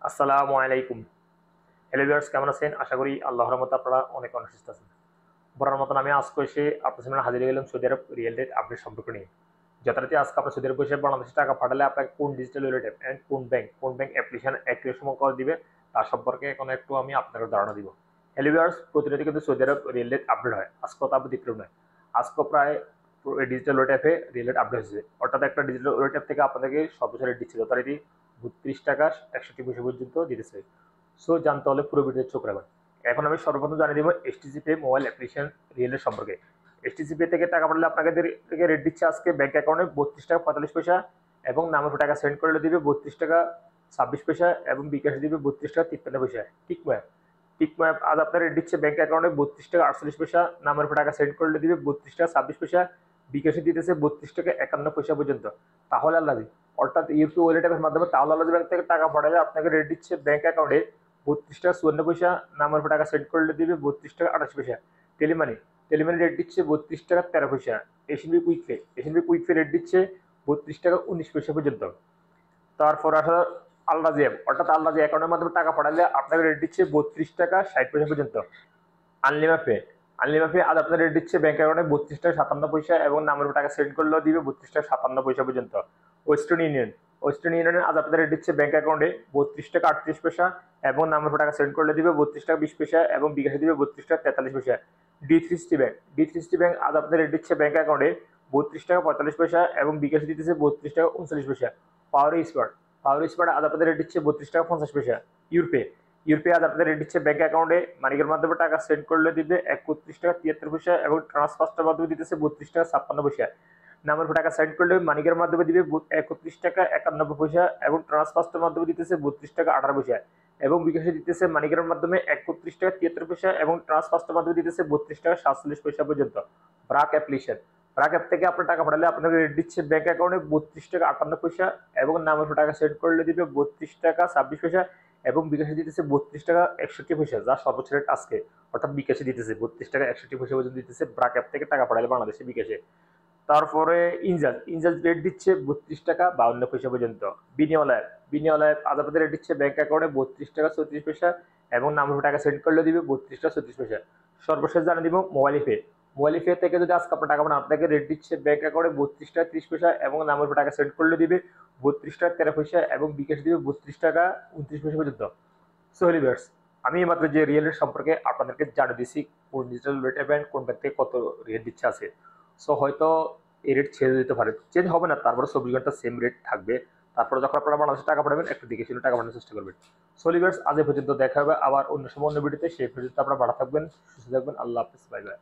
আসসালামু আলাইকুম। Hello viewers, কেমন আছেন? আশা করি আল্লাহর রহমতে আপনারা অনেক সুস্থ আছেন। বরাবর মতন আমি আজকে এসে আপনার সামনে হাজির হয়ে গেলাম সৌদি আরব রিয়েল রেট আপডেট সম্পর্ক নিয়ে। যথারীতি আজকে আপনার সৌদি আরব বসে বাংলাদেশে টাকা পাঠালে আপনাকে কোন ডিজিটাল ওয়ালেট অ্যাপ এন্ড কোন ব্যাংক অ্যাপ্লিকেশন অ্যাক্টিভেশন করে দিবে তার সম্পর্কে এখন একটু আমি আপনাকে ধারণা দিব। হ্যালো ভিউয়ার্স, প্রতিনিয়ত কিন্তু সৌদি আরব রিয়েল রেট আপডেট হয়। আজকে তো আপনি দেখলেন নয়। আজকে প্রায় ডিজিটাল ওয়ালেট অ্যাপে রিয়েল রেট আপডেট হয়েছে। অর্থাৎ একটা ডিজিটাল ওয়ালেট অ্যাপ থেকে আপনাদেরকে সর্বোচ্চ রেট দিচ্ছে যথারীতি ৩২ টাকা ৬১ পয়সা পর্যন্ত দিতেছে। সো জানতে হলে পুরো ভিডিও চোখ রাখবেন। এখন আমি সর্বপ্রথম জানিয়ে দিব এসটিসি পে মোবাইল অ্যাপ্লিকেশন রিয়েলের সম্পর্কে। এসটিসি পে থেকে টাকা পাঠালে আপনাকে রেট দিচ্ছে আজকে ব্যাংক অ্যাকাউন্টে ৩২ টাকা ৪৫ পয়সা এবং নামের উপর টাকা সেন্ড করলে দিবে ৩২ টাকা ২৬ পয়সা এবং বিকাশে দিবে ৩২ টাকা ৫৩ পয়সা। টিকমো অ্যাপ আজ আপনার রেট দিচ্ছে ব্যাংক অ্যাকাউন্টে ৩২ টাকা ৪৮ পয়সা, নামের উপর টাকা সেন্ড করলে দিবে ৩২ টাকা ২৬ পয়সা, বিকাশে দিতেছে ৩২ টাকা ৫১ পয়সা পর্যন্ত। তাহলে আল্লাদি অর্থাৎ ইউপি ওয়ালেট অ্যাপের মাধ্যমে তাহলে আল্লাদি ব্যাংক থেকে টাকা পাঠালে আপনাকে রেট দিচ্ছে ব্যাংক অ্যাকাউন্টে ৩২ টাকা ৫৪ পয়সা, নামের উপর টাকা সেন্ড করলে দিবে ৩২ টাকা ২৮ পয়সা। টেলিমানি রেট দিচ্ছে ৩২ টাকা ১৩ পয়সা। এশিয়ানবি কুইক পে রেট দিচ্ছে ৩২ টাকা ১৯ পয়সা পর্যন্ত। তারপর আসা আলরাজি অ্যাপ, অর্থাৎ আলরাজি অ্যাকাউন্টের মাধ্যমে টাকা পাঠালে আপনাকে রেট দিচ্ছে ৩২ টাকা ৬০ পয়সা পর্যন্ত। আনলিমা পে আজ আপনার রেট দিচ্ছে ব্যাংক অ্যাকাউন্টে ৩২ টাকা ৫৭ পয়সা এবং নামের উপর টাকা সেন্ড করলেও দিবে ৩২ টাকা ৫৭ পয়সা পর্যন্ত। ওয়েস্টার্ন ইউনিয়ন আজ আপনার রেট দিচ্ছে ব্যাংক অ্যাকাউন্টে ৩২ টাকা ৩৮ পয়সা এবং নামের উপর টাকা সেন্ড করলে দিবে ৩২ টাকা ২০ পয়সা এবং বিকাশে দিবে ৩২ টাকা ৪৩ পয়সা। ডি3সিটি ব্যাংক আজ আপনার রেট দিচ্ছে ব্যাংক অ্যাকাউন্টে ৩২ টাকা ৪৫ পয়সা এবং বিকাশে দিতেছে ৩২ টাকা ৩৯ পয়সা। পাওয়ার স্মার্ট আজ আপনাদের রেট দিচ্ছে ৩২ টাকা ৫০ পয়সা। ইউরপে আজ আপনাদের রেট দিচ্ছে ব্যাংক অ্যাকাউন্টে মানিকের মাধ্যমে টাকা সেন্ড করলে দিবে ৩১ টাকা ৭৩ পয়সা এবং ট্রান্সফার্সের মাধ্যমে দিতেছে ৩২ টাকা ৫৬ পয়সা। নামের উপর টাকা সেন্ড করলে মানিকের মাধ্যমে দিবে ৩১ টাকা ৯১ পয়সা এবং ট্রান্সফার্সের মাধ্যমে দিতেছে ৩২ টাকা ১৮ পয়সা এবং বিকাশে দিতেছে মানিকের মাধ্যমে ৩১ টাকা ৭৩ পয়সা এবং ট্রান্সফার্সের মাধ্যমে দিতেছে ৩২ টাকা ৪৭ পয়সা পর্যন্ত। ব্রাক অ্যাপ থেকে আপনার টাকা পাঠালে আপনাকে রেট দিচ্ছে ব্যাংক অ্যাকাউন্টে ৩২ টাকা ৫৮ পয়সা এবং নামের উপর টাকা সেন্ড করলে দিবে ৩২ টাকা ২৬ পয়সা এবং বিকাশে দিতেছে ৩২ টাকা ৬১ পয়সা, যা সর্বোচ্চ রেট আজকে। অর্থাৎ বিকাশে দিতেছে ৩২ টাকা ৬১ পয়সা পর্যন্ত দিতেছে ব্রাক অ্যাপ থেকে টাকা পাঠালে বাংলাদেশে বিকাশে। তারপরে ইনজাজ রেট দিচ্ছে ৩২ টাকা ৫২ পয়সা পর্যন্ত। বিনিয়োগ আজ আপনাদের রেট দিচ্ছে ব্যাংক অ্যাকাউন্টে ৩২ টাকা ৩৪ পয়সা এবং নামের উপর টাকা সেন্ড করলে দিবে ৩২ টাকা ৩৪ পয়সা। সর্বশেষ জানিয়ে দিব মোবাইল পে থেকে যদি আজকে আপনার টাকা পাঠান আপনাকে রেট দিচ্ছে ব্যাংক অ্যাকাউন্টে ৩২ টাকা ৩০ পয়সা এবং নামের উপর টাকা সেন্ড করলে দিবে ৩২ টাকা ১৩ পয়সা এবং বিকাশ দিবে ৩২ টাকা ২৯ পয়সা পর্যন্ত। সো ভিউয়ার্স, আমি মাত্র যে রিয়েল রেট সম্পর্কে আপনাদেরকে জানিয়ে দিচ্ছি কোন ডিজিটাল রেট ব্যাংক কোন ব্যাংক থেকে কত রেট দিচ্ছে আছে। সো হয়তো এই রেট চেঞ্জ দিতে পারে, চেঞ্জ হবে না, তারপরে ২৪ ঘন্টা সেম রেট থাকবে। তারপরে যখন আপনারা বাংলাদেশে টাকা পাঠাবেন একটু দেখে শুনে টাকা পাঠানোর চেষ্টা করবেন। সো ভিউয়ার্স, আজ এ পর্যন্ত দেখা হবে আবার অন্য সময় অন্য ভিডিওতে। সেই পর্যন্ত আপনারা ভালো থাকবেন, সুস্থ থাকবেন। আল্লাহ হাফেজ, বাই বাই।